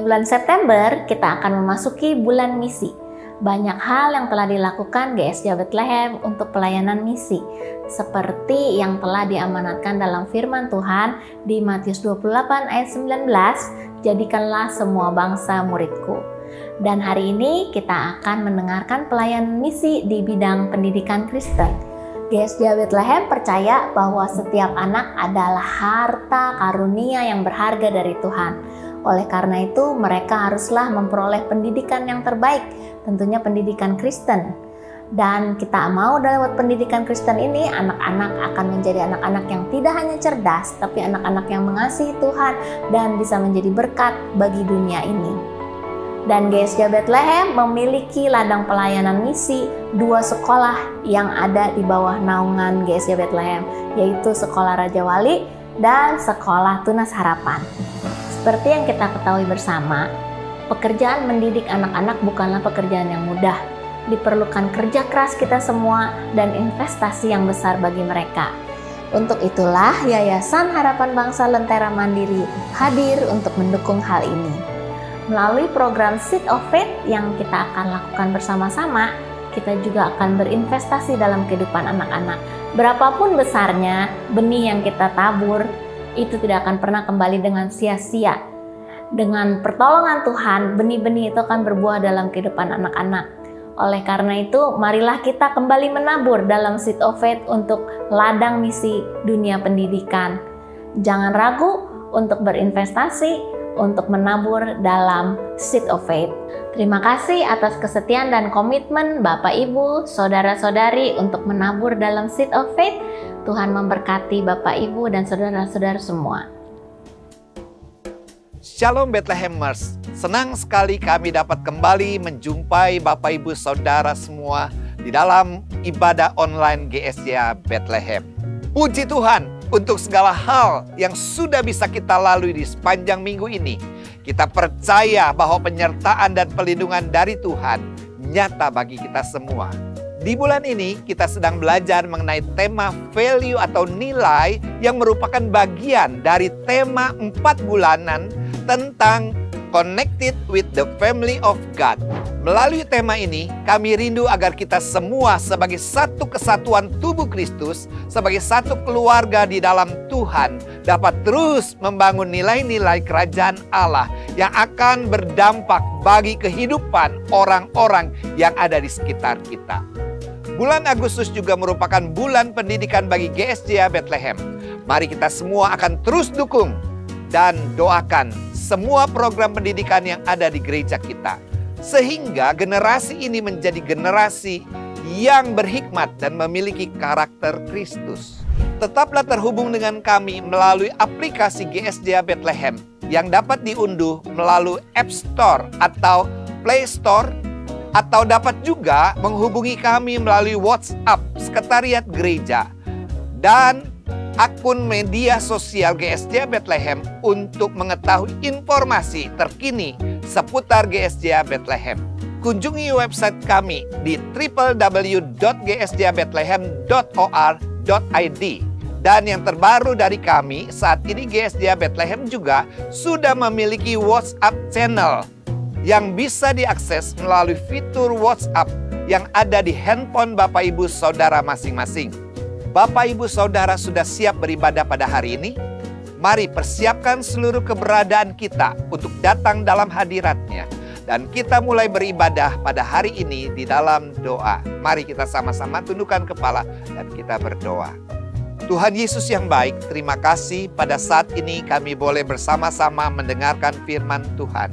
bulan September, kita akan memasuki bulan misi. Banyak hal yang telah dilakukan GSJ Bethlehem untuk pelayanan misi, seperti yang telah diamanatkan dalam firman Tuhan di Matius 28 ayat 19, jadikanlah semua bangsa muridku. Dan hari ini kita akan mendengarkan pelayanan misi di bidang pendidikan Kristen. GSJ Bethlehem percaya bahwa setiap anak adalah harta karunia yang berharga dari Tuhan. Oleh karena itu, mereka haruslah memperoleh pendidikan yang terbaik, tentunya pendidikan Kristen. Dan kita mau lewat pendidikan Kristen ini, anak-anak akan menjadi anak-anak yang tidak hanya cerdas, tapi anak-anak yang mengasihi Tuhan dan bisa menjadi berkat bagi dunia ini. Dan GSJ Bethlehem memiliki ladang pelayanan misi 2 sekolah yang ada di bawah naungan GSJ Bethlehem, yaitu Sekolah Raja Wali dan Sekolah Tunas Harapan. Seperti yang kita ketahui bersama, pekerjaan mendidik anak-anak bukanlah pekerjaan yang mudah. Diperlukan kerja keras kita semua dan investasi yang besar bagi mereka. Untuk itulah Yayasan Harapan Bangsa Lentera Mandiri hadir untuk mendukung hal ini. Melalui program Seed of Faith yang kita akan lakukan bersama-sama, kita juga akan berinvestasi dalam kehidupan anak-anak. Berapapun besarnya benih yang kita tabur, itu tidak akan pernah kembali dengan sia-sia. Dengan pertolongan Tuhan, benih-benih itu akan berbuah dalam kehidupan anak-anak. Oleh karena itu, marilah kita kembali menabur dalam Seed of Faith untuk ladang misi dunia pendidikan. Jangan ragu untuk berinvestasi, untuk menabur dalam Seed of Faith. Terima kasih atas kesetiaan dan komitmen Bapak, Ibu, Saudara-saudari untuk menabur dalam Seed of Faith. Tuhan memberkati Bapak, Ibu, dan saudara-saudara semua. Shalom Bethlehemers, senang sekali kami dapat kembali menjumpai Bapak, Ibu, Saudara semua di dalam ibadah online GSJ Bethlehem. Puji Tuhan untuk segala hal yang sudah bisa kita lalui di sepanjang minggu ini. Kita percaya bahwa penyertaan dan perlindungan dari Tuhan nyata bagi kita semua. Di bulan ini kita sedang belajar mengenai tema value atau nilai yang merupakan bagian dari tema 4 bulanan tentang Connected with the Family of God. Melalui tema ini, kami rindu agar kita semua sebagai satu kesatuan tubuh Kristus, sebagai satu keluarga di dalam Tuhan, dapat terus membangun nilai-nilai kerajaan Allah yang akan berdampak bagi kehidupan orang-orang yang ada di sekitar kita. Bulan Agustus juga merupakan bulan pendidikan bagi GSJ Bethlehem. Mari kita semua akan terus dukung dan doakan semua program pendidikan yang ada di gereja kita. Sehingga generasi ini menjadi generasi yang berhikmat dan memiliki karakter Kristus. Tetaplah terhubung dengan kami melalui aplikasi GSJ Bethlehem yang dapat diunduh melalui App Store atau Play Store, atau dapat juga menghubungi kami melalui WhatsApp Sekretariat Gereja dan akun media sosial GSJ Bethlehem untuk mengetahui informasi terkini seputar GSJ Bethlehem. Kunjungi website kami di www.gsjbethlehem.or.id. Dan yang terbaru dari kami, saat ini GSJ Bethlehem juga sudah memiliki WhatsApp channel yang bisa diakses melalui fitur WhatsApp yang ada di handphone Bapak, Ibu, Saudara masing-masing. Bapak, Ibu, Saudara sudah siap beribadah pada hari ini? Mari persiapkan seluruh keberadaan kita untuk datang dalam hadirat-Nya. Dan kita mulai beribadah pada hari ini di dalam doa. Mari kita sama-sama tundukkan kepala dan kita berdoa. Tuhan Yesus yang baik, terima kasih pada saat ini kami boleh bersama-sama mendengarkan firman Tuhan.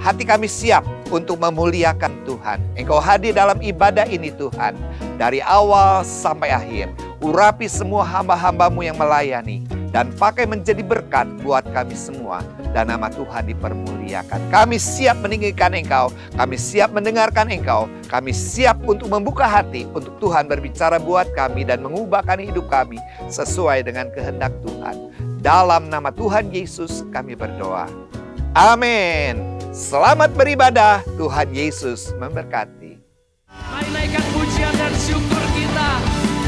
Hati kami siap untuk memuliakan Tuhan. Engkau hadir dalam ibadah ini Tuhan. Dari awal sampai akhir. Urapi semua hamba-hambamu yang melayani. Dan pakai menjadi berkat buat kami semua. Dan nama Tuhan dipermuliakan. Kami siap meninggikan Engkau. Kami siap mendengarkan Engkau. Kami siap untuk membuka hati untuk Tuhan berbicara buat kami dan mengubahkan hidup kami sesuai dengan kehendak Tuhan. Dalam nama Tuhan Yesus kami berdoa. Amin. Selamat beribadah. Tuhan Yesus memberkati. Mari naikkan pujian dan syukur kita,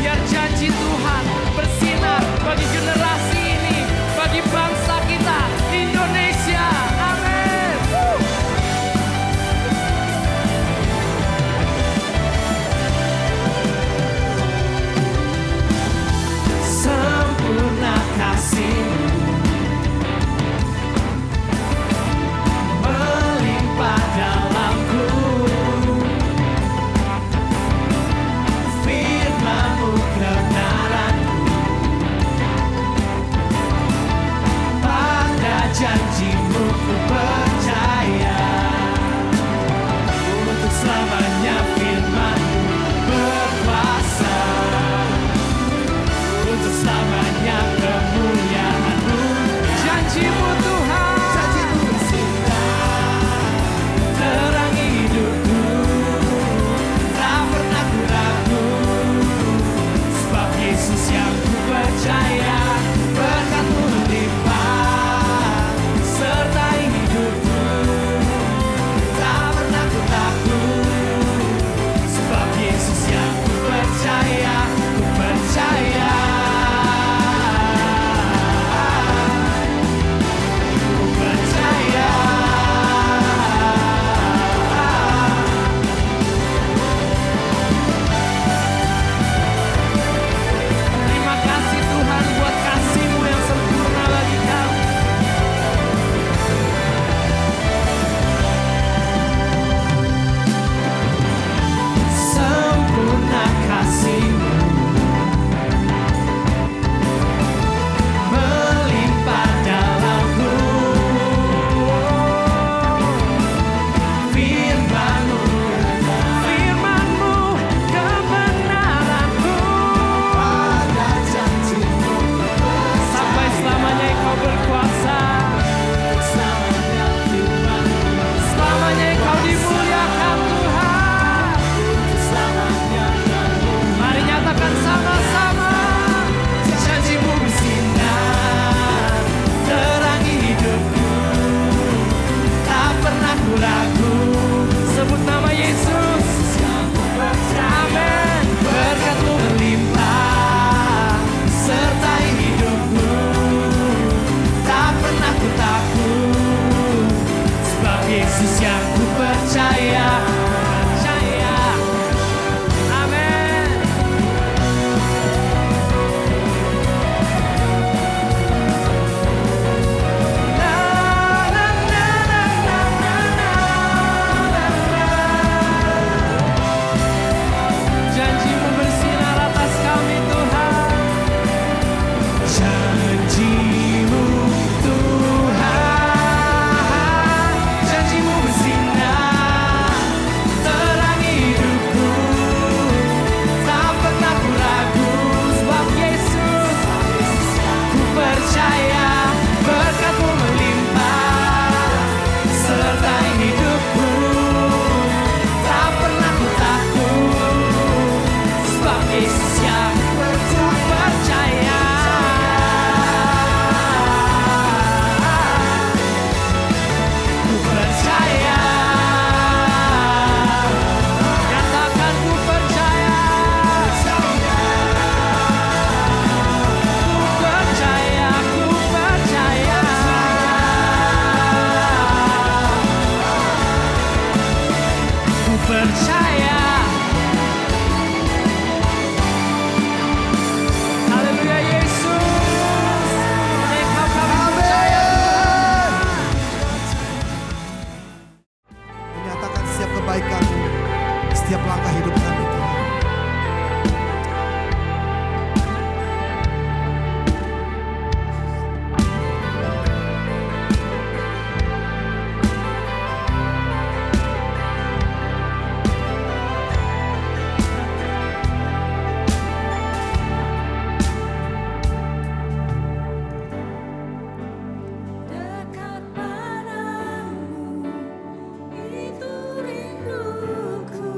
biar janji Tuhan bersinar bagi generasi ini, bagi bangsa kita, Indonesia. Amin. selamanya firman-Mu berkuasa, untuk selamanya kemuliaan-Mu. Janji-Mu Tuhan, Janji-Mu bersinar, terangi hidupku, tak pernah ku ragu, sebab Yesus yang ku percaya, berkat-Mu melimpah, sertai hidupku, tak pernah ku takut, sebab Yesus yang ku percaya, ku percaya. Ku percaya. Terima kasih Tuhan buat kasih-Mu yang sempurna bagi kami. Sempurna kasih-Mu melimpah dalamku. Firman-Mu, Firman-Mu kebenaran-Mu. pada janji-Mu Sampai selamanya Engkau berkuasa, selamanya firman-Mu, selamanya Engkau dimuliakan Tuhan. selamanya kemuliaan. Mari nyatakan sama-sama. Janji-Mu bersinar, terangi hidupku, tak pernah ku ragu. Sebut nama Yesus. Amin. Berkat-Mu melimpah, sertai hidupku, tak pernah ku takut, sebab Yesus yang ku percaya, percaya. Amin. Na, na, na, na, na, na, na, na. Janji-Mu bersinar atas kami Tuhan. Janji-Mu Tuhan, janji-Mu bersinar, terangi hidupku, tak pernah ku ragu, sebab Yesus ku percaya, berkat-Mu melimpah, sertai hidupku, tak pernah ku takut, sebab Yesus yang ku percaya. Ku percaya, katakan ku percaya. Ku percaya, ku percaya. Ku percaya. Haleluya Yesus. Engkau kami percaya. Menyatakan setiap kebaikan-Mu, setiap langkah hidup kami Tuhan. Dekat padamu itu rinduku.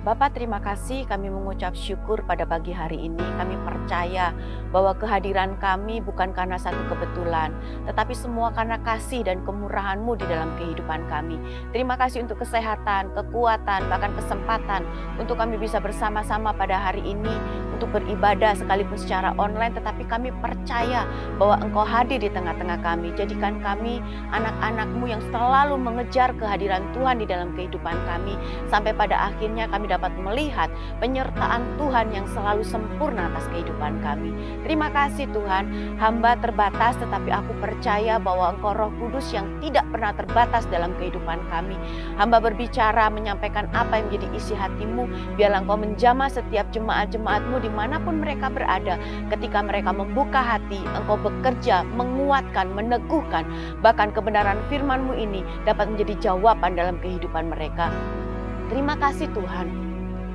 Bapa, terima kasih, kami mengucap syukur pada pagi hari ini. Kami percaya bahwa kehadiran kami bukan karena satu kebetulan, tetapi semua karena kasih dan kemurahan-Mu di dalam kehidupan kami. Terima kasih untuk kesehatan, kekuatan, bahkan kesempatan untuk kami bisa bersama-sama pada hari ini untuk beribadah sekalipun secara online, tetapi kami percaya bahwa Engkau hadir di tengah-tengah kami. Jadikan kami anak-anak-Mu yang selalu mengejar kehadiran Tuhan di dalam kehidupan kami, sampai pada akhirnya kami dapat melihat penyertaan Tuhan yang selalu sempurna atas kehidupan kami. Terima kasih Tuhan, hamba terbatas tetapi aku percaya bahwa Engkau Roh Kudus yang tidak pernah terbatas dalam kehidupan kami. Hamba berbicara, menyampaikan apa yang menjadi isi hati-Mu. Biarlah Engkau menjamah setiap jemaat-jemaat-Mu dimanapun mereka berada. Ketika mereka membuka hati, Engkau bekerja, menguatkan, meneguhkan. Bahkan kebenaran firman-Mu ini dapat menjadi jawaban dalam kehidupan mereka. Terima kasih Tuhan.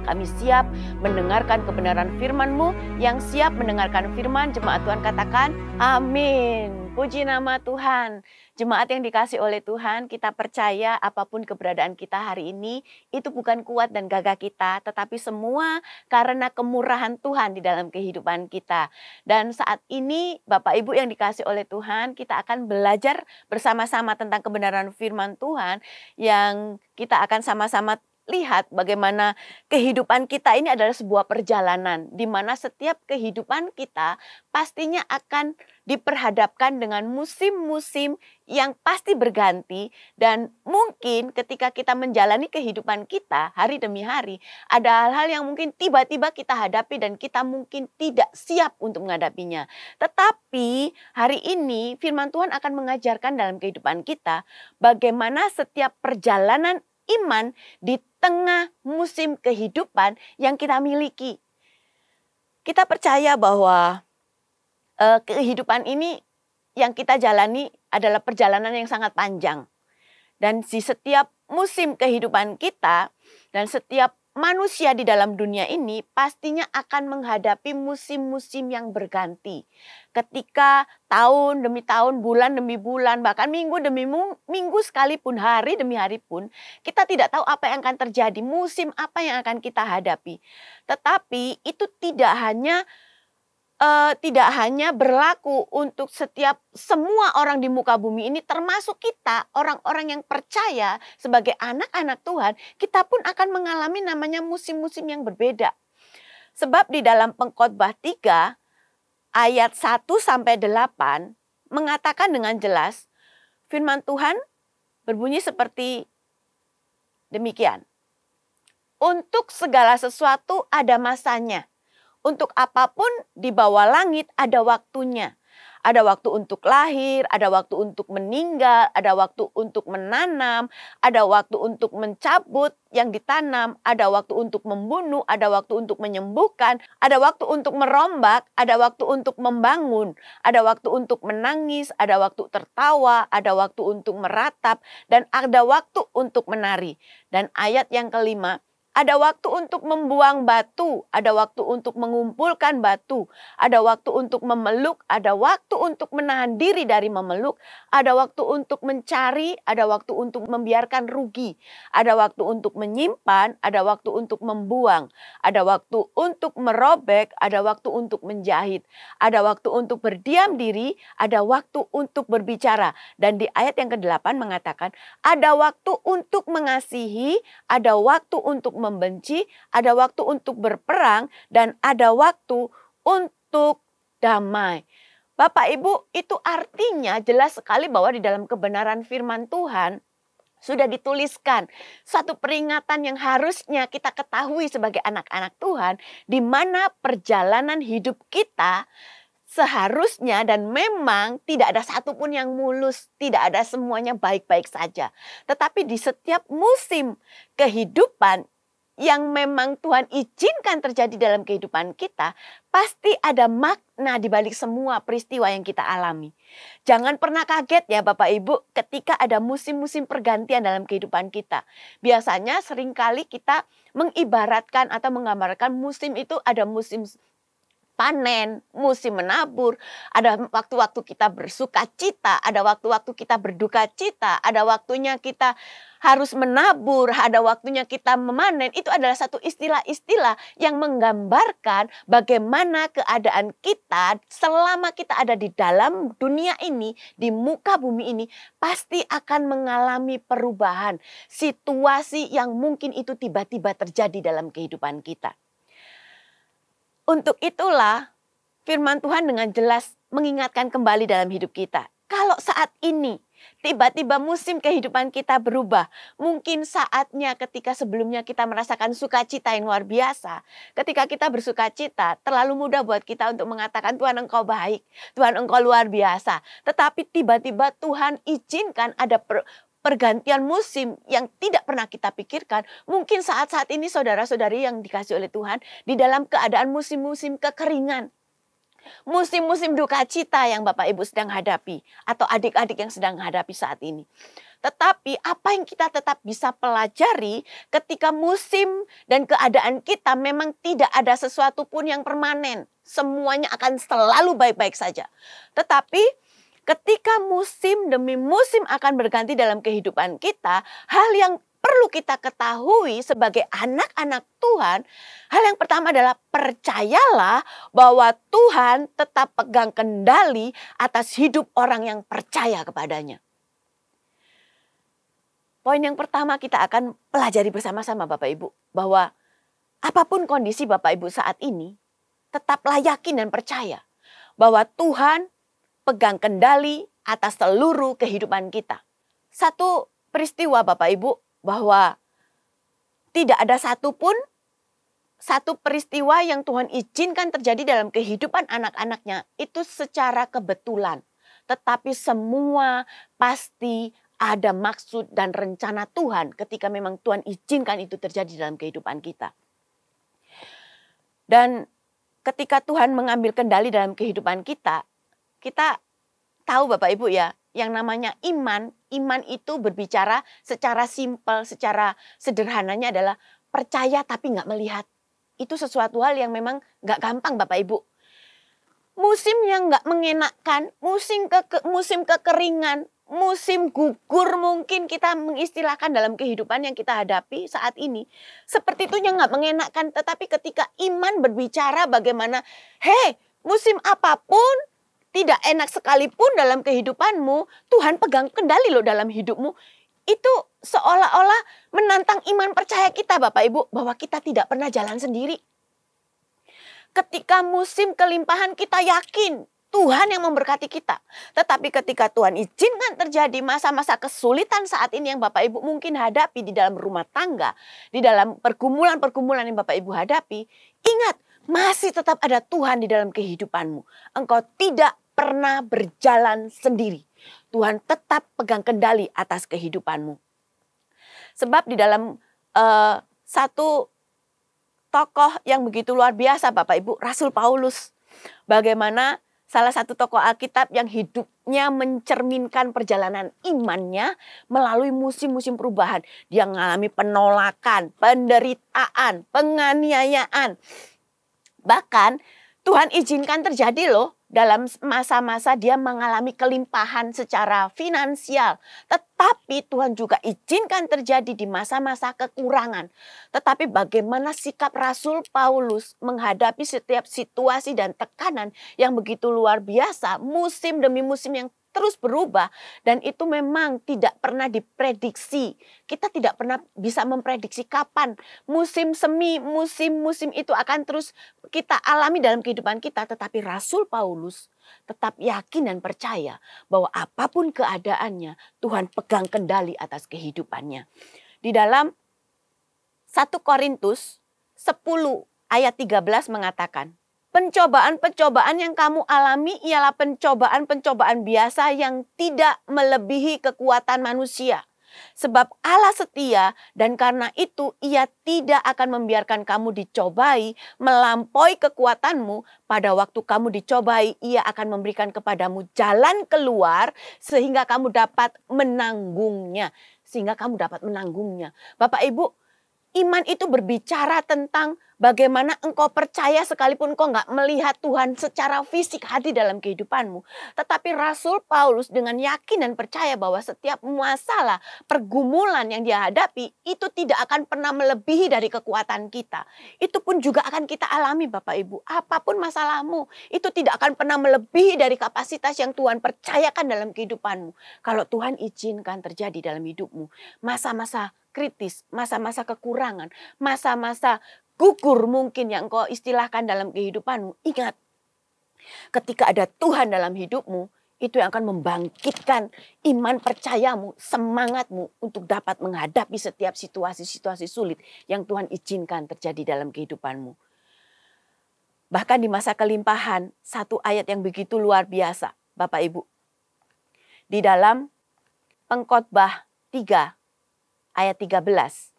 Kami siap mendengarkan kebenaran firman-Mu. Yang siap mendengarkan firman, jemaat Tuhan katakan amin. Puji nama Tuhan. Jemaat yang dikasih oleh Tuhan, kita percaya apapun keberadaan kita hari ini, itu bukan kuat dan gagah kita, tetapi semua karena kemurahan Tuhan di dalam kehidupan kita. Dan saat ini Bapak Ibu yang dikasih oleh Tuhan, kita akan belajar bersama-sama tentang kebenaran firman Tuhan yang kita akan sama-sama lihat bagaimana kehidupan kita ini adalah sebuah perjalanan di mana setiap kehidupan kita pastinya akan diperhadapkan dengan musim-musim yang pasti berganti, dan mungkin ketika kita menjalani kehidupan kita hari demi hari ada hal-hal yang mungkin tiba-tiba kita hadapi dan kita mungkin tidak siap untuk menghadapinya. Tetapi hari ini firman Tuhan akan mengajarkan dalam kehidupan kita bagaimana setiap perjalanan iman di tengah musim kehidupan yang kita miliki. Kita percaya bahwa kehidupan ini yang kita jalani adalah perjalanan yang sangat panjang. Dan di setiap musim kehidupan kita dan setiap manusia di dalam dunia ini pastinya akan menghadapi musim-musim yang berganti. Ketika tahun demi tahun, bulan demi bulan, bahkan minggu demi minggu sekalipun, hari demi hari pun, kita tidak tahu apa yang akan terjadi, musim apa yang akan kita hadapi. Tetapi itu tidak hanya berlaku untuk semua orang di muka bumi ini, termasuk kita, orang-orang yang percaya sebagai anak-anak Tuhan, kita pun akan mengalami namanya musim-musim yang berbeda. Sebab di dalam Pengkhotbah 3 ayat 1-8 mengatakan dengan jelas, firman Tuhan berbunyi seperti demikian. Untuk segala sesuatu ada masanya. Untuk apapun di bawah langit ada waktunya. Ada waktu untuk lahir, ada waktu untuk meninggal, ada waktu untuk menanam, ada waktu untuk mencabut yang ditanam, ada waktu untuk membunuh, ada waktu untuk menyembuhkan, ada waktu untuk merombak, ada waktu untuk membangun, ada waktu untuk menangis, ada waktu tertawa, ada waktu untuk meratap, dan ada waktu untuk menari. Dan ayat yang kelima, ada waktu untuk membuang batu, ada waktu untuk mengumpulkan batu, ada waktu untuk memeluk, ada waktu untuk menahan diri dari memeluk, ada waktu untuk mencari, ada waktu untuk membiarkan rugi, ada waktu untuk menyimpan, ada waktu untuk membuang, ada waktu untuk merobek, ada waktu untuk menjahit, ada waktu untuk berdiam diri, ada waktu untuk berbicara. Dan di ayat yang ke-8 mengatakan, ada waktu untuk mengasihi, ada waktu untuk membenci, ada waktu untuk berperang, dan ada waktu untuk damai. Bapak Ibu, itu artinya jelas sekali bahwa di dalam kebenaran firman Tuhan sudah dituliskan satu peringatan yang harusnya kita ketahui sebagai anak-anak Tuhan, di mana perjalanan hidup kita seharusnya dan memang tidak ada satupun yang mulus, tidak ada semuanya baik-baik saja. Tetapi di setiap musim kehidupan yang memang Tuhan izinkan terjadi dalam kehidupan kita, pasti ada makna di balik semua peristiwa yang kita alami. Jangan pernah kaget ya Bapak Ibu ketika ada musim-musim pergantian dalam kehidupan kita. Biasanya seringkali kita mengibaratkan atau menggambarkan musim itu ada musim panen, musim menabur, ada waktu-waktu kita bersuka cita, ada waktu-waktu kita berduka cita, ada waktunya kita harus menabur, ada waktunya kita memanen. Itu adalah satu istilah-istilah yang menggambarkan bagaimana keadaan kita selama kita ada di dalam dunia ini, di muka bumi ini, pasti akan mengalami perubahan. Situasi yang mungkin itu tiba-tiba terjadi dalam kehidupan kita. Untuk itulah firman Tuhan dengan jelas mengingatkan kembali dalam hidup kita. Kalau saat ini tiba-tiba musim kehidupan kita berubah. Mungkin saatnya ketika sebelumnya kita merasakan sukacita yang luar biasa. Ketika kita bersukacita, terlalu mudah buat kita untuk mengatakan Tuhan Engkau baik, Tuhan Engkau luar biasa. Tetapi tiba-tiba Tuhan izinkan ada pergantian musim yang tidak pernah kita pikirkan. Mungkin saat-saat ini saudara-saudari yang dikasih oleh Tuhan di dalam keadaan musim-musim kekeringan. Musim-musim duka cita yang Bapak Ibu sedang hadapi atau adik-adik yang sedang hadapi saat ini. Tetapi apa yang kita tetap bisa pelajari ketika musim dan keadaan kita memang tidak ada sesuatu pun yang permanen. Semuanya akan selalu baik-baik saja. Tetapi ketika musim demi musim akan berganti dalam kehidupan kita, hal yang perlu kita ketahui sebagai anak-anak Tuhan, hal yang pertama adalah percayalah bahwa Tuhan tetap pegang kendali atas hidup orang yang percaya kepadanya. Poin yang pertama kita akan pelajari bersama-sama Bapak Ibu, bahwa apapun kondisi Bapak Ibu saat ini, tetaplah yakin dan percaya bahwa Tuhan pegang kendali atas seluruh kehidupan kita. Satu peristiwa Bapak Ibu, bahwa tidak ada satu peristiwa yang Tuhan izinkan terjadi dalam kehidupan anak-anaknya itu secara kebetulan. Tetapi semua pasti ada maksud dan rencana Tuhan ketika memang Tuhan izinkan itu terjadi dalam kehidupan kita. Dan ketika Tuhan mengambil kendali dalam kehidupan kita, kita tahu Bapak Ibu ya, yang namanya iman itu berbicara secara simpel, secara sederhananya adalah percaya tapi nggak melihat. Itu sesuatu hal yang memang nggak gampang Bapak Ibu. Musim yang nggak mengenakan, musim kekeringan, musim gugur mungkin kita mengistilahkan dalam kehidupan yang kita hadapi saat ini. Seperti itu yang nggak mengenakan, tetapi ketika iman berbicara bagaimana, musim apapun, tidak enak sekalipun dalam kehidupanmu, Tuhan pegang kendali loh dalam hidupmu. Itu seolah-olah menantang iman percaya kita Bapak Ibu, bahwa kita tidak pernah jalan sendiri. Ketika musim kelimpahan kita yakin Tuhan yang memberkati kita. Tetapi ketika Tuhan izinkan terjadi masa-masa kesulitan saat ini yang Bapak Ibu mungkin hadapi di dalam rumah tangga, di dalam pergumulan-pergumulan yang Bapak Ibu hadapi, ingat, masih tetap ada Tuhan di dalam kehidupanmu. Engkau tidak pernah berjalan sendiri. Tuhan tetap pegang kendali atas kehidupanmu. Sebab di dalam satu tokoh yang begitu luar biasa Bapak Ibu, Rasul Paulus. Bagaimana salah satu tokoh Alkitab yang hidupnya mencerminkan perjalanan imannya melalui musim-musim perubahan. Dia mengalami penolakan, penderitaan, penganiayaan. Bahkan Tuhan izinkan terjadi loh dalam masa-masa dia mengalami kelimpahan secara finansial. Tetapi Tuhan juga izinkan terjadi di masa-masa kekurangan. Tetapi bagaimana sikap Rasul Paulus menghadapi setiap situasi dan tekanan yang begitu luar biasa. Musim demi musim yang terus berubah dan itu memang tidak pernah diprediksi. Kita tidak pernah bisa memprediksi kapan musim semi, musim itu akan terus kita alami dalam kehidupan kita. Tetapi Rasul Paulus tetap yakin dan percaya bahwa apapun keadaannya Tuhan pegang kendali atas kehidupannya. Di dalam 1 Korintus 10 ayat 13 mengatakan, pencobaan-pencobaan yang kamu alami ialah pencobaan-pencobaan biasa yang tidak melebihi kekuatan manusia. Sebab Allah setia dan karena itu ia tidak akan membiarkan kamu dicobai melampaui kekuatanmu. Pada waktu kamu dicobai ia akan memberikan kepadamu jalan keluar sehingga kamu dapat menanggungnya. Bapak Ibu, Iman itu berbicara tentang bagaimana engkau percaya sekalipun engkau nggak melihat Tuhan secara fisik hadir dalam kehidupanmu. Tetapi Rasul Paulus dengan yakin dan percaya bahwa setiap masalah, pergumulan yang dia hadapi itu tidak akan pernah melebihi dari kekuatan kita. Itu pun juga akan kita alami Bapak Ibu. Apapun masalahmu, itu tidak akan pernah melebihi dari kapasitas yang Tuhan percayakan dalam kehidupanmu. Kalau Tuhan izinkan terjadi dalam hidupmu, masa-masa kritis, masa-masa kekurangan, masa-masa gugur mungkin yang engkau istilahkan dalam kehidupanmu. Ingat, ketika ada Tuhan dalam hidupmu, itu yang akan membangkitkan iman percayamu, semangatmu untuk dapat menghadapi setiap situasi-situasi sulit yang Tuhan izinkan terjadi dalam kehidupanmu. Bahkan di masa kelimpahan, satu ayat yang begitu luar biasa, Bapak Ibu. Di dalam Pengkhotbah 3 ayat 13.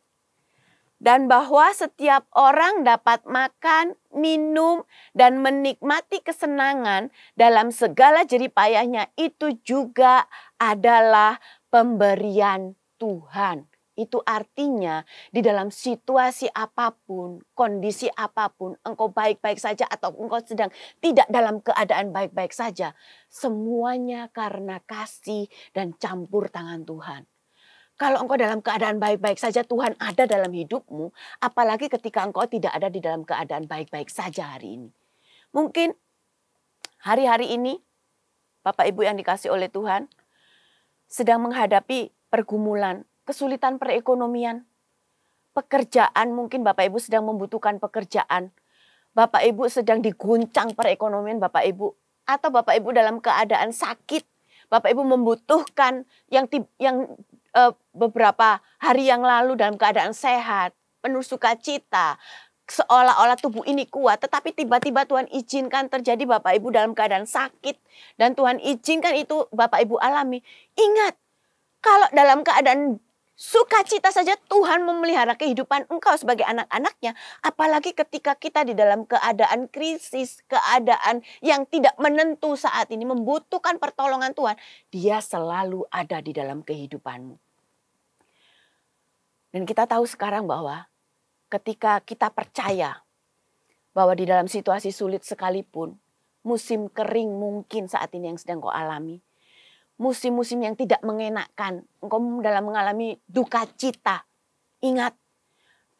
Dan bahwa setiap orang dapat makan, minum, dan menikmati kesenangan dalam segala jeripayahnya itu juga adalah pemberian Tuhan. Itu artinya di dalam situasi apapun, kondisi apapun, engkau baik-baik saja atau engkau sedang tidak dalam keadaan baik-baik saja. Semuanya karena kasih dan campur tangan Tuhan. Kalau engkau dalam keadaan baik-baik saja, Tuhan ada dalam hidupmu. Apalagi ketika engkau tidak ada di dalam keadaan baik-baik saja hari ini. Mungkin hari-hari ini, Bapak Ibu yang dikasih oleh Tuhan, sedang menghadapi pergumulan, kesulitan perekonomian. Pekerjaan, mungkin Bapak Ibu sedang membutuhkan pekerjaan. Bapak Ibu sedang diguncang perekonomian Bapak Ibu. Atau Bapak Ibu dalam keadaan sakit. Bapak Ibu membutuhkan yang beberapa hari yang lalu dalam keadaan sehat, penuh sukacita, seolah-olah tubuh ini kuat, tetapi tiba-tiba Tuhan izinkan terjadi Bapak Ibu dalam keadaan sakit, dan Tuhan izinkan itu Bapak Ibu alami. Ingat, kalau dalam keadaan sukacita saja Tuhan memelihara kehidupan engkau sebagai anak-anaknya, apalagi ketika kita di dalam keadaan krisis, keadaan yang tidak menentu saat ini, membutuhkan pertolongan Tuhan, Dia selalu ada di dalam kehidupanmu. Dan kita tahu sekarang bahwa ketika kita percaya bahwa di dalam situasi sulit sekalipun, musim kering mungkin saat ini yang sedang kau alami, musim-musim yang tidak mengenakan, engkau dalam mengalami duka cita. Ingat,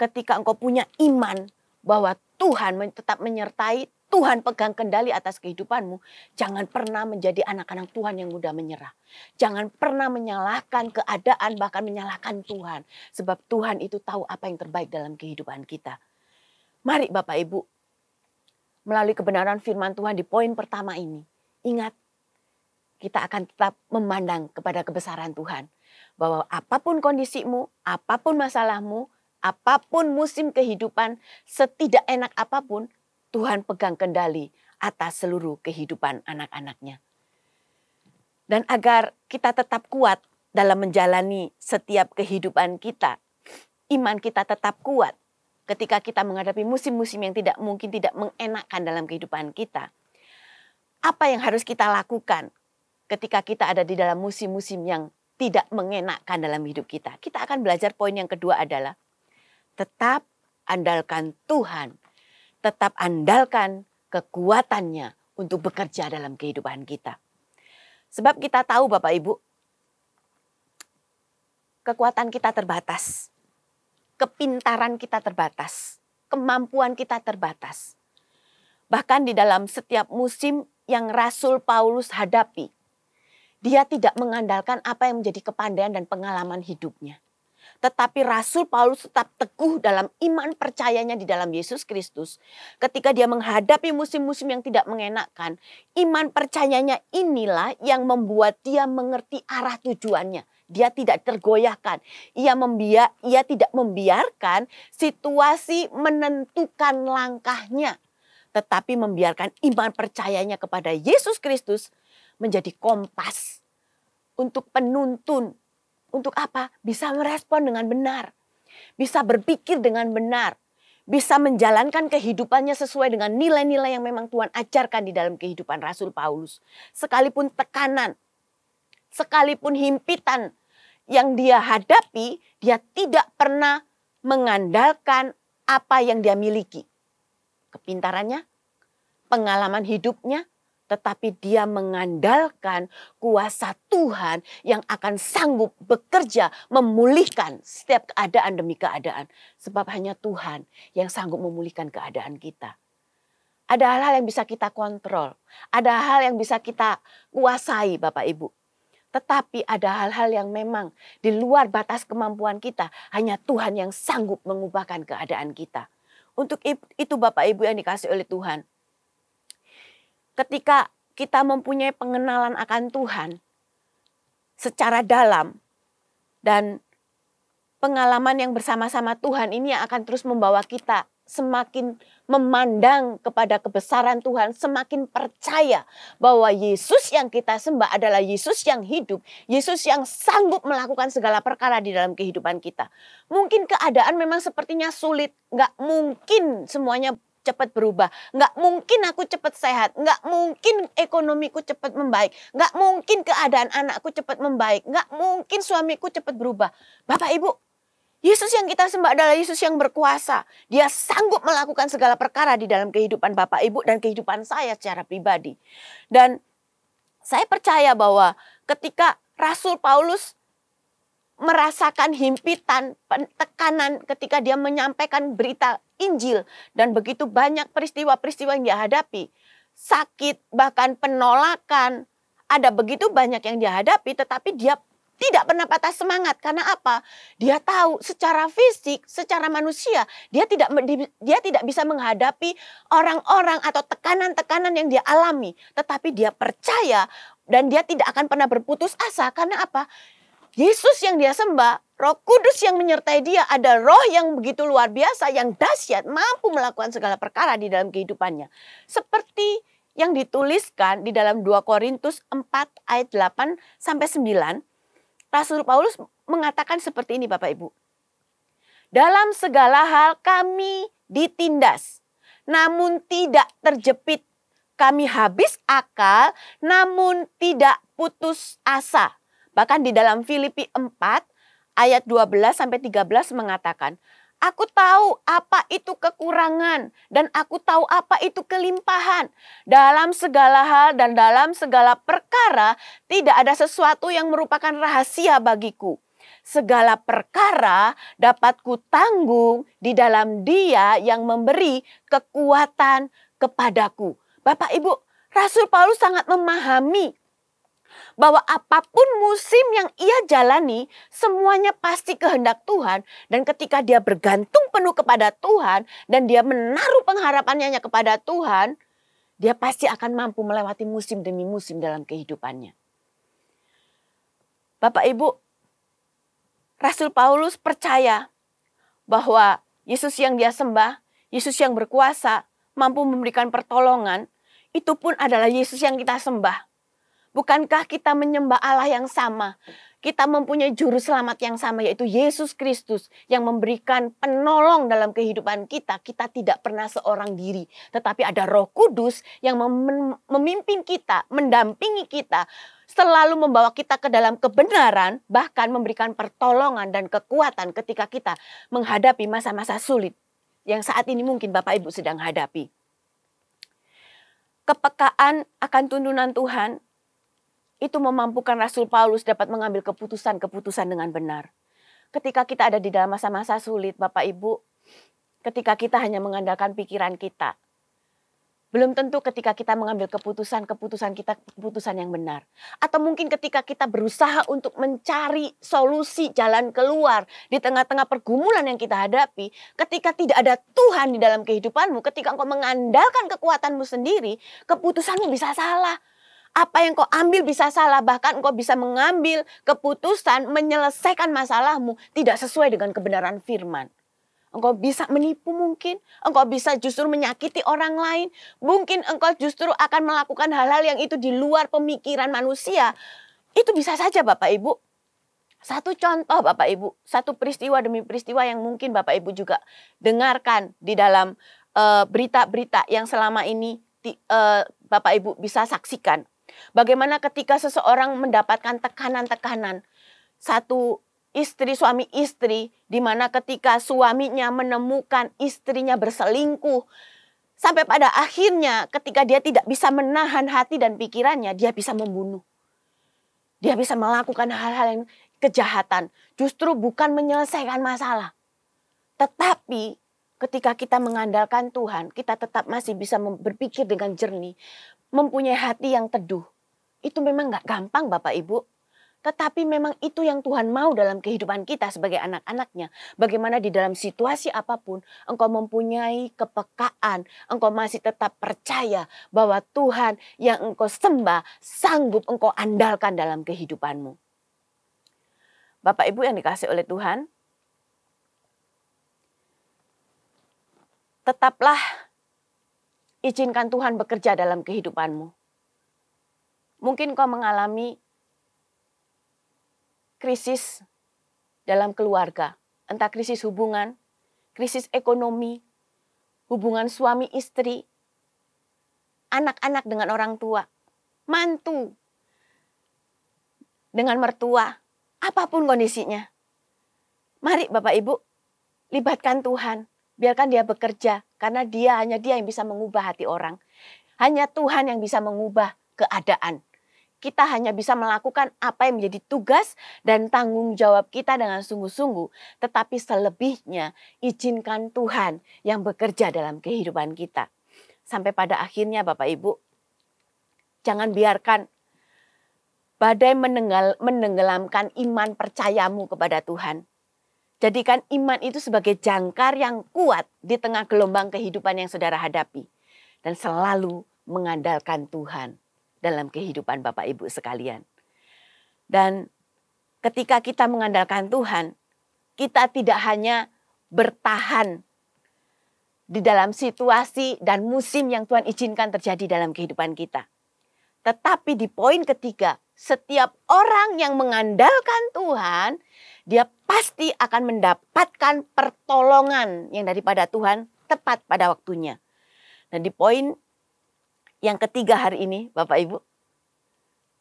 ketika engkau punya iman bahwa Tuhan tetap menyertai, Tuhan pegang kendali atas kehidupanmu, jangan pernah menjadi anak-anak Tuhan yang mudah menyerah. Jangan pernah menyalahkan keadaan, bahkan menyalahkan Tuhan. Sebab Tuhan itu tahu apa yang terbaik dalam kehidupan kita. Mari Bapak Ibu, melalui kebenaran firman Tuhan di poin pertama ini, ingat, kita akan tetap memandang kepada kebesaran Tuhan. Bahwa apapun kondisimu, apapun masalahmu, apapun musim kehidupan, setidak enak apapun, Tuhan pegang kendali atas seluruh kehidupan anak-anaknya. Dan agar kita tetap kuat dalam menjalani setiap kehidupan kita, iman kita tetap kuat ketika kita menghadapi musim-musim yang tidak mungkin tidak mengenakan dalam kehidupan kita. Apa yang harus kita lakukan ketika kita ada di dalam musim-musim yang tidak mengenakan dalam hidup kita? Kita akan belajar poin yang kedua adalah tetap andalkan Tuhan. Tetap andalkan kekuatannya untuk bekerja dalam kehidupan kita. Sebab kita tahu Bapak Ibu, kekuatan kita terbatas. Kepintaran kita terbatas. Kemampuan kita terbatas. Bahkan di dalam setiap musim yang Rasul Paulus hadapi, dia tidak mengandalkan apa yang menjadi kepandaian dan pengalaman hidupnya. Tetapi Rasul Paulus tetap teguh dalam iman percayanya di dalam Yesus Kristus. Ketika dia menghadapi musim-musim yang tidak mengenakan, iman percayanya inilah yang membuat dia mengerti arah tujuannya. Dia tidak tergoyahkan. Ia tidak membiarkan situasi menentukan langkahnya. Tetapi membiarkan iman percayanya kepada Yesus Kristus menjadi kompas untuk penuntun. Untuk apa? Bisa merespon dengan benar. Bisa berpikir dengan benar. Bisa menjalankan kehidupannya sesuai dengan nilai-nilai yang memang Tuhan ajarkan di dalam kehidupan Rasul Paulus. Sekalipun tekanan, sekalipun himpitan yang dia hadapi, dia tidak pernah mengandalkan apa yang dia miliki. Kepintarannya, pengalaman hidupnya, tetapi dia mengandalkan kuasa Tuhan yang akan sanggup bekerja memulihkan setiap keadaan demi keadaan. Sebab hanya Tuhan yang sanggup memulihkan keadaan kita. Ada hal-hal yang bisa kita kontrol, ada hal yang bisa kita kuasai Bapak Ibu. Tetapi ada hal-hal yang memang di luar batas kemampuan kita, hanya Tuhan yang sanggup mengubahkan keadaan kita. Untuk itu Bapak Ibu yang dikasihi oleh Tuhan, ketika kita mempunyai pengenalan akan Tuhan secara dalam dan pengalaman yang bersama-sama Tuhan ini yang akan terus membawa kita semakin memandang kepada kebesaran Tuhan, semakin percaya bahwa Yesus yang kita sembah adalah Yesus yang hidup, Yesus yang sanggup melakukan segala perkara di dalam kehidupan kita. Mungkin keadaan memang sepertinya sulit, nggak mungkin semuanya cepat berubah. Nggak mungkin aku cepat sehat. Nggak mungkin ekonomiku cepat membaik. Nggak mungkin keadaan anakku cepat membaik. Nggak mungkin suamiku cepat berubah. Bapak Ibu, Yesus yang kita sembah adalah Yesus yang berkuasa. Dia sanggup melakukan segala perkara di dalam kehidupan Bapak Ibu dan kehidupan saya secara pribadi. Dan saya percaya bahwa ketika Rasul Paulus merasakan himpitan, tekanan ketika dia menyampaikan berita Injil. Dan begitu banyak peristiwa-peristiwa yang dia hadapi. Sakit, bahkan penolakan. Ada begitu banyak yang dia hadapi, tetapi dia tidak pernah patah semangat. Karena apa? Dia tahu secara fisik, secara manusia, dia tidak bisa menghadapi orang-orang atau tekanan-tekanan yang dia alami. Tetapi dia percaya dan dia tidak akan pernah berputus asa. Karena apa? Yesus yang dia sembah, Roh Kudus yang menyertai dia, ada roh yang begitu luar biasa, yang dahsyat, mampu melakukan segala perkara di dalam kehidupannya. Seperti yang dituliskan di dalam 2 Korintus 4 ayat 8 sampai 9, Rasul Paulus mengatakan seperti ini Bapak Ibu. Dalam segala hal kami ditindas, namun tidak terjepit. Kami habis akal, namun tidak putus asa. Bahkan di dalam Filipi 4 ayat 12 sampai 13 mengatakan, aku tahu apa itu kekurangan dan aku tahu apa itu kelimpahan. Dalam segala hal dan dalam segala perkara tidak ada sesuatu yang merupakan rahasia bagiku. Segala perkara dapat kutanggung di dalam Dia yang memberi kekuatan kepadaku. Bapak Ibu, Rasul Paulus sangat memahami bahwa apapun musim yang ia jalani, semuanya pasti kehendak Tuhan. Dan ketika dia bergantung penuh kepada Tuhan, dan dia menaruh pengharapannya kepada Tuhan, dia pasti akan mampu melewati musim demi musim dalam kehidupannya. Bapak Ibu, Rasul Paulus percaya bahwa Yesus yang dia sembah, Yesus yang berkuasa, mampu memberikan pertolongan, itu pun adalah Yesus yang kita sembah. Bukankah kita menyembah Allah yang sama? Kita mempunyai juru selamat yang sama, yaitu Yesus Kristus yang memberikan penolong dalam kehidupan kita. Kita tidak pernah seorang diri, tetapi ada Roh Kudus yang memimpin kita, mendampingi kita, selalu membawa kita ke dalam kebenaran, bahkan memberikan pertolongan dan kekuatan ketika kita menghadapi masa-masa sulit yang saat ini mungkin Bapak Ibu sedang hadapi. Kepekaan akan tuntunan Tuhan itu memampukan Rasul Paulus dapat mengambil keputusan-keputusan dengan benar. Ketika kita ada di dalam masa-masa sulit, Bapak Ibu, ketika kita hanya mengandalkan pikiran kita, belum tentu ketika kita mengambil keputusan kita keputusan yang benar. Atau mungkin ketika kita berusaha untuk mencari solusi jalan keluar di tengah-tengah pergumulan yang kita hadapi, ketika tidak ada Tuhan di dalam kehidupanmu, ketika engkau mengandalkan kekuatanmu sendiri, keputusanmu bisa salah. Apa yang kau ambil bisa salah, bahkan engkau bisa mengambil keputusan menyelesaikan masalahmu tidak sesuai dengan kebenaran firman. Engkau bisa menipu mungkin, engkau bisa justru menyakiti orang lain, mungkin engkau justru akan melakukan hal-hal yang itu di luar pemikiran manusia. Itu bisa saja Bapak Ibu. Satu contoh Bapak Ibu, satu peristiwa demi peristiwa yang mungkin Bapak Ibu juga dengarkan di dalam berita-berita yang selama ini Bapak Ibu bisa saksikan. Bagaimana ketika seseorang mendapatkan tekanan-tekanan, satu suami istri, di mana ketika suaminya menemukan istrinya berselingkuh, sampai pada akhirnya ketika dia tidak bisa menahan hati dan pikirannya, dia bisa membunuh. Dia bisa melakukan hal-hal yang kejahatan, justru bukan menyelesaikan masalah. Tetapi ketika kita mengandalkan Tuhan, kita tetap masih bisa berpikir dengan jernih, mempunyai hati yang teduh. Itu memang gak gampang Bapak Ibu. Tetapi memang itu yang Tuhan mau dalam kehidupan kita sebagai anak-anaknya. Bagaimana di dalam situasi apapun engkau mempunyai kepekaan. Engkau masih tetap percaya bahwa Tuhan yang engkau sembah sanggup engkau andalkan dalam kehidupanmu. Bapak Ibu yang dikasihi oleh Tuhan, tetaplah izinkan Tuhan bekerja dalam kehidupanmu. Mungkin kau mengalami krisis dalam keluarga, entah krisis hubungan, krisis ekonomi, hubungan suami istri, anak-anak dengan orang tua, mantu dengan mertua, apapun kondisinya. Mari Bapak Ibu, libatkan Tuhan, biarkan dia bekerja, karena hanya dia yang bisa mengubah hati orang. Hanya Tuhan yang bisa mengubah keadaan. Kita hanya bisa melakukan apa yang menjadi tugas dan tanggung jawab kita dengan sungguh-sungguh. Tetapi selebihnya izinkan Tuhan yang bekerja dalam kehidupan kita. Sampai pada akhirnya Bapak Ibu, jangan biarkan badai menenggelamkan iman percayamu kepada Tuhan. Jadikan iman itu sebagai jangkar yang kuat di tengah gelombang kehidupan yang saudara hadapi. Dan selalu mengandalkan Tuhan dalam kehidupan Bapak Ibu sekalian. Dan ketika kita mengandalkan Tuhan, kita tidak hanya bertahan di dalam situasi dan musim yang Tuhan izinkan terjadi dalam kehidupan kita. Tetapi di poin ketiga, setiap orang yang mengandalkan Tuhan, dia pasti akan mendapatkan pertolongan yang daripada Tuhan tepat pada waktunya. Dan di poin yang ketiga hari ini, Bapak Ibu,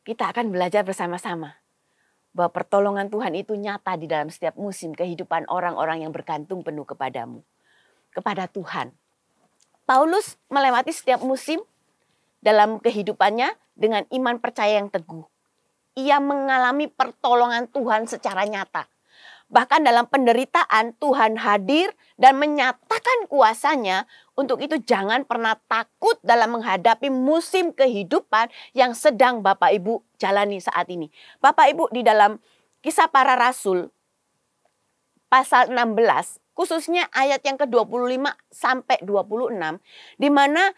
kita akan belajar bersama-sama bahwa pertolongan Tuhan itu nyata di dalam setiap musim kehidupan orang-orang yang bergantung penuh kepadamu, kepada Tuhan. Paulus melewati setiap musim dalam kehidupannya dengan iman percaya yang teguh. Ia mengalami pertolongan Tuhan secara nyata. Bahkan dalam penderitaan Tuhan hadir dan menyatakan kuasanya. Untuk itu jangan pernah takut dalam menghadapi musim kehidupan yang sedang Bapak Ibu jalani saat ini. Bapak Ibu di dalam Kisah Para Rasul pasal 16 khususnya ayat yang ke-25 sampai 26. Di mana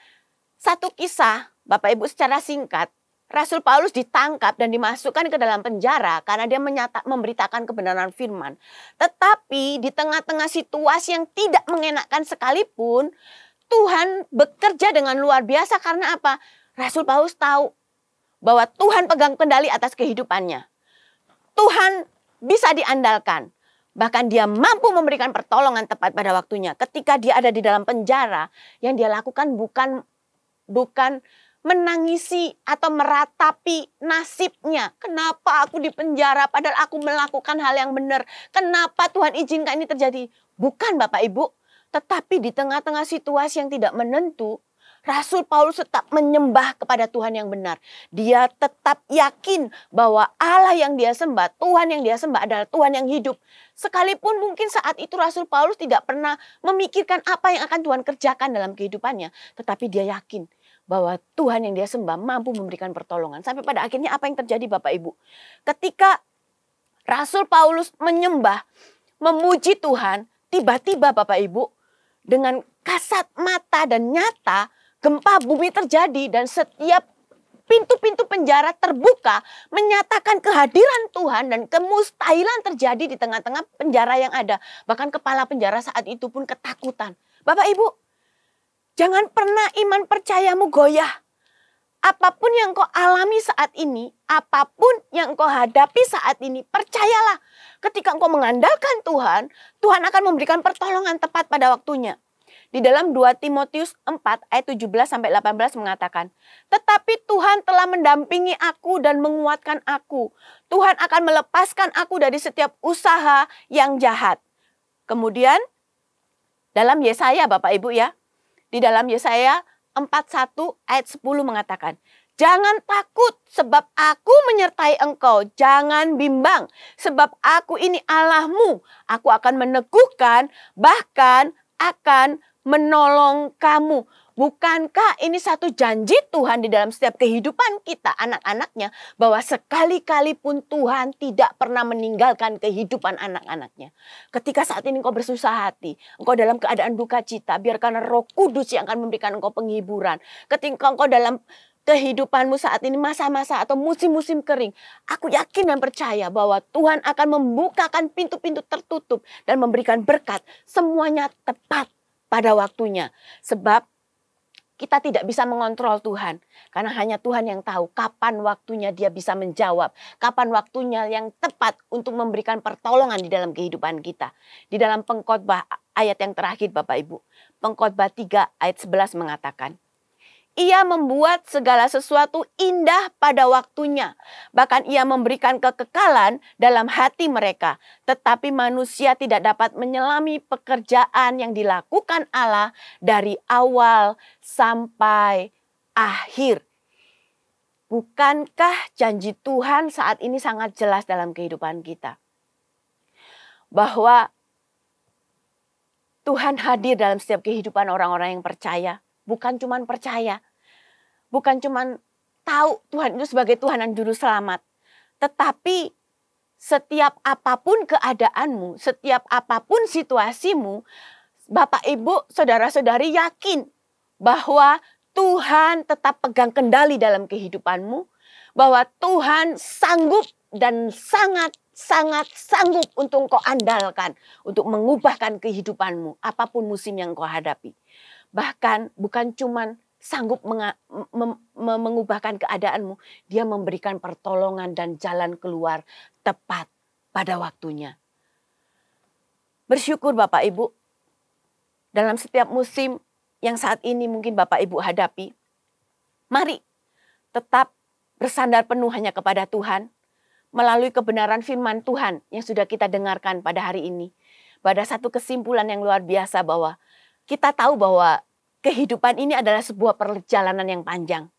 satu kisah Bapak Ibu secara singkat. Rasul Paulus ditangkap dan dimasukkan ke dalam penjara karena dia memberitakan kebenaran firman. Tetapi di tengah-tengah situasi yang tidak mengenakan sekalipun, Tuhan bekerja dengan luar biasa karena apa? Rasul Paulus tahu bahwa Tuhan pegang kendali atas kehidupannya. Tuhan bisa diandalkan. Bahkan dia mampu memberikan pertolongan tepat pada waktunya. Ketika dia ada di dalam penjara, yang dia lakukan bukan menangisi atau meratapi nasibnya. Kenapa aku di penjara padahal aku melakukan hal yang benar? Kenapa Tuhan izinkan ini terjadi? Bukan Bapak Ibu. Tetapi di tengah-tengah situasi yang tidak menentu, Rasul Paulus tetap menyembah kepada Tuhan yang benar. Dia tetap yakin bahwa Allah yang dia sembah, Tuhan yang dia sembah adalah Tuhan yang hidup. Sekalipun mungkin saat itu Rasul Paulus tidak pernah memikirkan apa yang akan Tuhan kerjakan dalam kehidupannya. Tetapi dia yakin bahwa Tuhan yang dia sembah mampu memberikan pertolongan. Sampai pada akhirnya apa yang terjadi Bapak Ibu? Ketika Rasul Paulus menyembah, memuji Tuhan, tiba-tiba Bapak Ibu, dengan kasat mata dan nyata, gempa bumi terjadi dan setiap pintu-pintu penjara terbuka menyatakan kehadiran Tuhan dan kemustahilan terjadi di tengah-tengah penjara yang ada. Bahkan kepala penjara saat itu pun ketakutan. Bapak Ibu, jangan pernah iman percayamu goyah. Apapun yang kau alami saat ini, apapun yang kau hadapi saat ini, percayalah. Ketika engkau mengandalkan Tuhan, Tuhan akan memberikan pertolongan tepat pada waktunya. Di dalam 2 Timotius 4 ayat 17-18 mengatakan, tetapi Tuhan telah mendampingi aku dan menguatkan aku. Tuhan akan melepaskan aku dari setiap usaha yang jahat. Kemudian dalam Yesaya Bapak Ibu ya, di dalam Yesaya 41 ayat 10 mengatakan, jangan takut sebab aku menyertai engkau. Jangan bimbang sebab aku ini Allahmu. Aku akan meneguhkan, bahkan akan menolong kamu. Bukankah ini satu janji Tuhan di dalam setiap kehidupan kita, anak-anaknya, bahwa sekali-kali pun Tuhan tidak pernah meninggalkan kehidupan anak-anaknya. Ketika saat ini engkau bersusah hati, engkau dalam keadaan duka cita, biarkan Roh Kudus yang akan memberikan engkau penghiburan. Ketika engkau dalam kehidupanmu saat ini masa-masa atau musim-musim kering, aku yakin dan percaya bahwa Tuhan akan membukakan pintu-pintu tertutup dan memberikan berkat. Semuanya tepat pada waktunya. Sebab kita tidak bisa mengontrol Tuhan. Karena hanya Tuhan yang tahu kapan waktunya Dia bisa menjawab. Kapan waktunya yang tepat untuk memberikan pertolongan di dalam kehidupan kita. Di dalam Pengkhotbah ayat yang terakhir Bapak Ibu. Pengkhotbah 3 ayat 11 mengatakan, Ia membuat segala sesuatu indah pada waktunya. Bahkan Ia memberikan kekekalan dalam hati mereka. Tetapi manusia tidak dapat menyelami pekerjaan yang dilakukan Allah dari awal sampai akhir. Bukankah janji Tuhan saat ini sangat jelas dalam kehidupan kita? Bahwa Tuhan hadir dalam setiap kehidupan orang-orang yang percaya. Bukan cuma percaya, bukan cuma tahu Tuhan itu sebagai Tuhan dan Juru Selamat. Tetapi setiap apapun keadaanmu, setiap apapun situasimu, Bapak Ibu, Saudara-saudari yakin bahwa Tuhan tetap pegang kendali dalam kehidupanmu. Bahwa Tuhan sanggup dan sangat sanggup untuk engkau andalkan. Untuk mengubahkan kehidupanmu, apapun musim yang engkau hadapi. Bahkan bukan cuman sanggup mengubahkan keadaanmu. Dia memberikan pertolongan dan jalan keluar tepat pada waktunya. Bersyukur Bapak Ibu. Dalam setiap musim yang saat ini mungkin Bapak Ibu hadapi. Mari tetap bersandar penuh hanya kepada Tuhan. Melalui kebenaran firman Tuhan yang sudah kita dengarkan pada hari ini. Pada satu kesimpulan yang luar biasa bahwa kita tahu bahwa kehidupan ini adalah sebuah perjalanan yang panjang.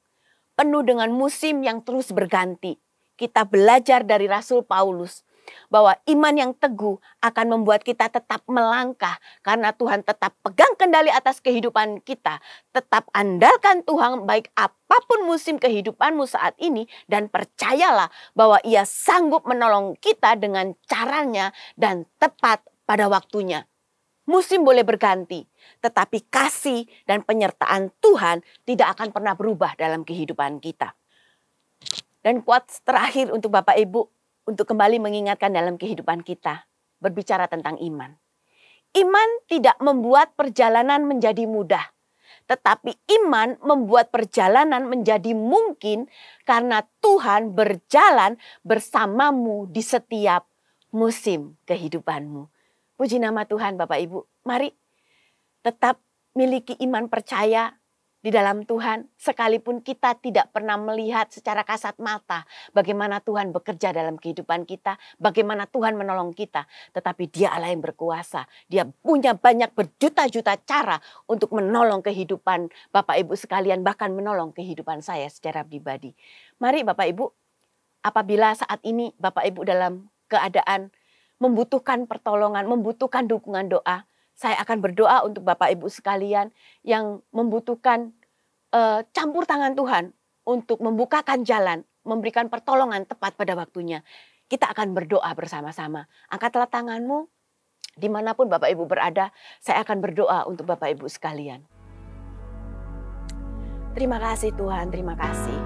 Penuh dengan musim yang terus berganti. Kita belajar dari Rasul Paulus. Bahwa iman yang teguh akan membuat kita tetap melangkah. Karena Tuhan tetap pegang kendali atas kehidupan kita. Tetap andalkan Tuhan baik apapun musim kehidupanmu saat ini. Dan percayalah bahwa Ia sanggup menolong kita dengan caranya dan tepat pada waktunya. Musim boleh berganti, tetapi kasih dan penyertaan Tuhan tidak akan pernah berubah dalam kehidupan kita. Dan quotes terakhir untuk Bapak Ibu, untuk kembali mengingatkan dalam kehidupan kita, berbicara tentang iman. Iman tidak membuat perjalanan menjadi mudah, tetapi iman membuat perjalanan menjadi mungkin karena Tuhan berjalan bersamamu di setiap musim kehidupanmu. Puji nama Tuhan Bapak Ibu. Mari tetap miliki iman percaya di dalam Tuhan. Sekalipun kita tidak pernah melihat secara kasat mata bagaimana Tuhan bekerja dalam kehidupan kita. Bagaimana Tuhan menolong kita. Tetapi Dia Allah yang berkuasa. Dia punya banyak berjuta-juta cara untuk menolong kehidupan Bapak Ibu sekalian. Bahkan menolong kehidupan saya secara pribadi. Mari Bapak Ibu, apabila saat ini Bapak Ibu dalam keadaan membutuhkan pertolongan, membutuhkan dukungan doa. Saya akan berdoa untuk Bapak Ibu sekalian yang membutuhkan campur tangan Tuhan untuk membukakan jalan, memberikan pertolongan tepat pada waktunya. Kita akan berdoa bersama-sama. Angkatlah tanganmu, dimanapun Bapak Ibu berada, saya akan berdoa untuk Bapak Ibu sekalian. Terima kasih Tuhan, terima kasih.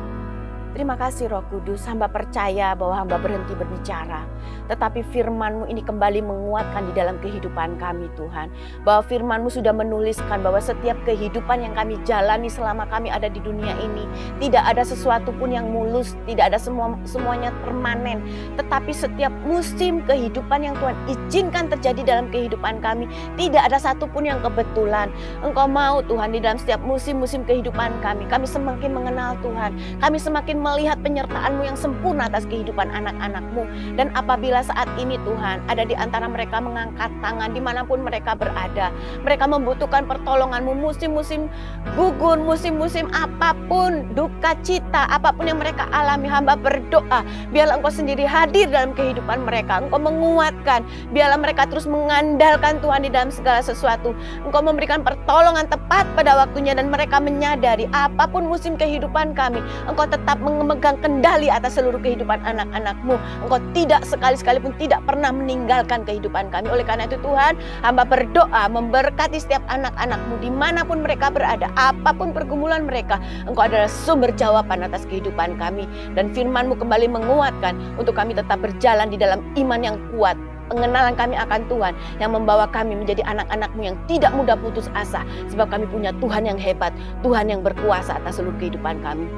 Terima kasih Roh Kudus, hamba percaya bahwa hamba berhenti berbicara. Tetapi firman-Mu ini kembali menguatkan di dalam kehidupan kami Tuhan. Bahwa firman-Mu sudah menuliskan bahwa setiap kehidupan yang kami jalani selama kami ada di dunia ini, tidak ada sesuatu pun yang mulus, tidak ada semuanya permanen. Tetapi setiap musim kehidupan yang Tuhan izinkan terjadi dalam kehidupan kami, tidak ada satupun yang kebetulan. Engkau mau Tuhan di dalam setiap musim-musim kehidupan kami semakin mengenal Tuhan. Kami semakin melihat penyertaan-Mu yang sempurna atas kehidupan anak-anak-Mu. Dan apabila saat ini Tuhan ada di antara mereka mengangkat tangan dimanapun mereka berada, mereka membutuhkan pertolongan-Mu, musim-musim gugur, musim-musim apapun, duka cita, apapun yang mereka alami, hamba berdoa biarlah Engkau sendiri hadir dalam kehidupan mereka. Engkau menguatkan, biarlah mereka terus mengandalkan Tuhan di dalam segala sesuatu. Engkau memberikan pertolongan tepat pada waktunya dan mereka menyadari apapun musim kehidupan kami, Engkau tetap memegang kendali atas seluruh kehidupan anak-anak-Mu. Engkau tidak sekali-sekali pun tidak pernah meninggalkan kehidupan kami. Oleh karena itu Tuhan, hamba berdoa memberkati setiap anak-anak-Mu dimanapun mereka berada, apapun pergumulan mereka, Engkau adalah sumber jawaban atas kehidupan kami. Dan firman-Mu kembali menguatkan untuk kami tetap berjalan di dalam iman yang kuat, pengenalan kami akan Tuhan yang membawa kami menjadi anak-anak-Mu yang tidak mudah putus asa. Sebab kami punya Tuhan yang hebat, Tuhan yang berkuasa atas seluruh kehidupan kami.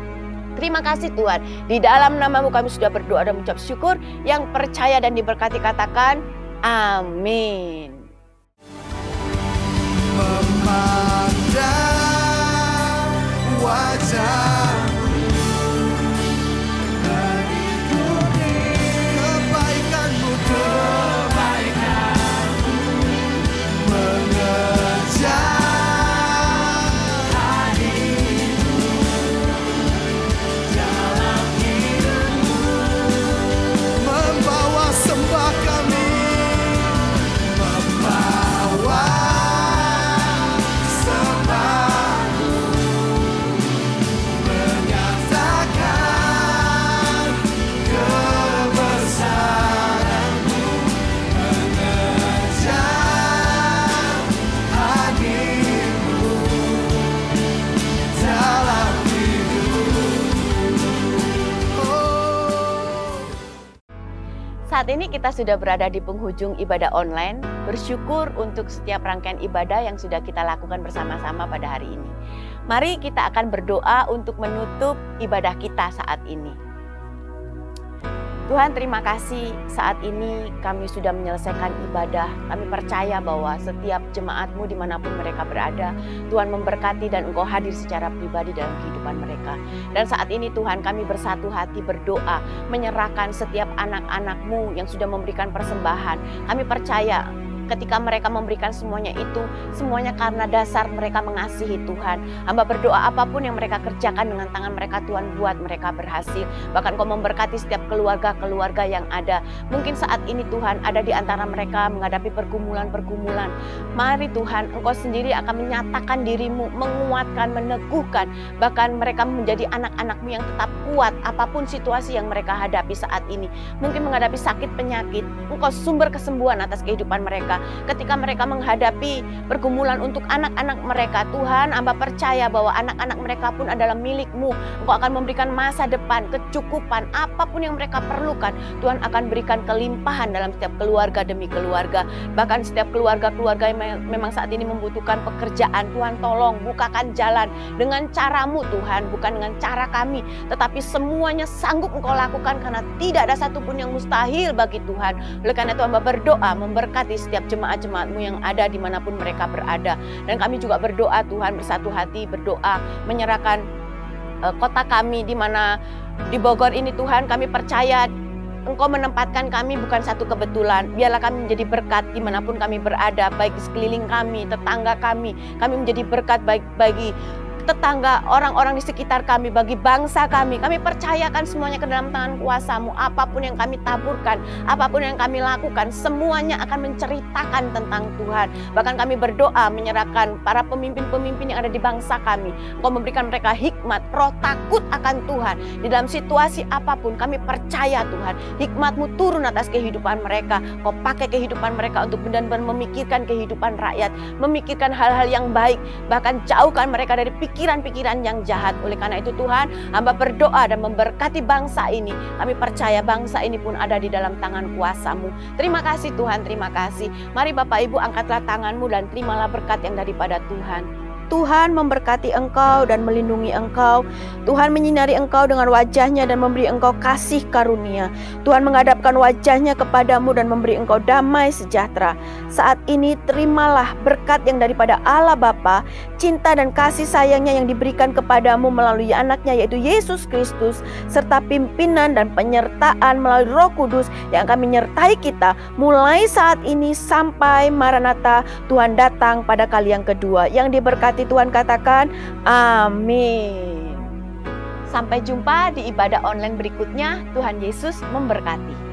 Terima kasih Tuhan, di dalam nama-Mu kami sudah berdoa dan mengucap syukur. Yang percaya dan diberkati katakan amin. Memandang wajah-Mu, mengikuti kebaikan-Mu, mengejar sembah kami, membawa sembah-Mu, menyatakan kebesaran-Mu, mengejar hadir-Mu dalam Saat ini kita sudah berada di penghujung ibadah online. Bersyukur untuk setiap rangkaian ibadah yang sudah kita lakukan bersama-sama pada hari ini. Mari kita akan berdoa untuk menutup ibadah kita saat ini. Tuhan, terima kasih saat ini kami sudah menyelesaikan ibadah. Kami percaya bahwa setiap jemaat-Mu dimanapun mereka berada, Tuhan memberkati dan Engkau hadir secara pribadi dalam kehidupan mereka. Dan saat ini Tuhan, kami bersatu hati berdoa, menyerahkan setiap anak-anak-Mu yang sudah memberikan persembahan. Kami percaya ketika mereka memberikan semuanya itu, semuanya karena dasar mereka mengasihi Tuhan. Hamba berdoa apapun yang mereka kerjakan dengan tangan mereka, Tuhan buat mereka berhasil. Bahkan Kau memberkati setiap keluarga-keluarga yang ada. Mungkin saat ini Tuhan ada di antara mereka menghadapi pergumulan-pergumulan. Mari Tuhan, Engkau sendiri akan menyatakan diri-Mu, menguatkan, meneguhkan. Bahkan mereka menjadi anak-anak-Mu yang tetap kuat apapun situasi yang mereka hadapi saat ini. Mungkin menghadapi sakit penyakit, Engkau sumber kesembuhan atas kehidupan mereka. Ketika mereka menghadapi pergumulan untuk anak-anak mereka, Tuhan, hamba percaya bahwa anak-anak mereka pun adalah milik-Mu. Engkau akan memberikan masa depan, kecukupan, apapun yang mereka perlukan. Tuhan akan berikan kelimpahan dalam setiap keluarga demi keluarga. Bahkan setiap keluarga-keluarga yang memang saat ini membutuhkan pekerjaan, Tuhan tolong bukakan jalan dengan cara-Mu Tuhan, bukan dengan cara kami. Tetapi semuanya sanggup Engkau lakukan karena tidak ada satupun yang mustahil bagi Tuhan. Oleh karena itu hamba berdoa memberkati setiap jemaat-jemaat-Mu yang ada dimanapun mereka berada. Dan kami juga berdoa Tuhan, bersatu hati berdoa menyerahkan kota kami di mana di Bogor ini Tuhan, kami percaya Engkau menempatkan kami bukan satu kebetulan. Biarlah kami menjadi berkat dimanapun kami berada, baik di sekeliling kami, tetangga kami. Kami menjadi berkat baik bagi tetangga, orang-orang di sekitar kami, bagi bangsa kami. Kami percayakan semuanya ke dalam tangan kuasa-Mu. Apapun yang kami taburkan, apapun yang kami lakukan, semuanya akan menceritakan tentang Tuhan. Bahkan kami berdoa menyerahkan para pemimpin-pemimpin yang ada di bangsa kami. Engkau memberikan mereka hikmat, roh takut akan Tuhan. Di dalam situasi apapun kami percaya Tuhan, hikmat-Mu turun atas kehidupan mereka. Kau pakai kehidupan mereka untuk benar-benar memikirkan kehidupan rakyat, memikirkan hal-hal yang baik. Bahkan jauhkan mereka dari pikiran pikiran-pikiran yang jahat. Oleh karena itu Tuhan, hamba berdoa dan memberkati bangsa ini. Kami percaya bangsa ini pun ada di dalam tangan kuasa-Mu. Terima kasih Tuhan, terima kasih. Mari Bapak Ibu angkatlah tangan-Mu dan terimalah berkat yang daripada Tuhan. Tuhan memberkati engkau dan melindungi engkau. Tuhan menyinari engkau dengan wajah-Nya dan memberi engkau kasih karunia. Tuhan menghadapkan wajah-Nya kepadamu dan memberi engkau damai sejahtera. Saat ini terimalah berkat yang daripada Allah Bapa, cinta dan kasih sayang-Nya yang diberikan kepadamu melalui anak-Nya yaitu Yesus Kristus, serta pimpinan dan penyertaan melalui Roh Kudus yang akan menyertai kita mulai saat ini sampai Maranatha, Tuhan datang pada kali yang kedua. Yang diberkati Tuhan katakan amin. Sampai jumpa di ibadah online berikutnya. Tuhan Yesus memberkati.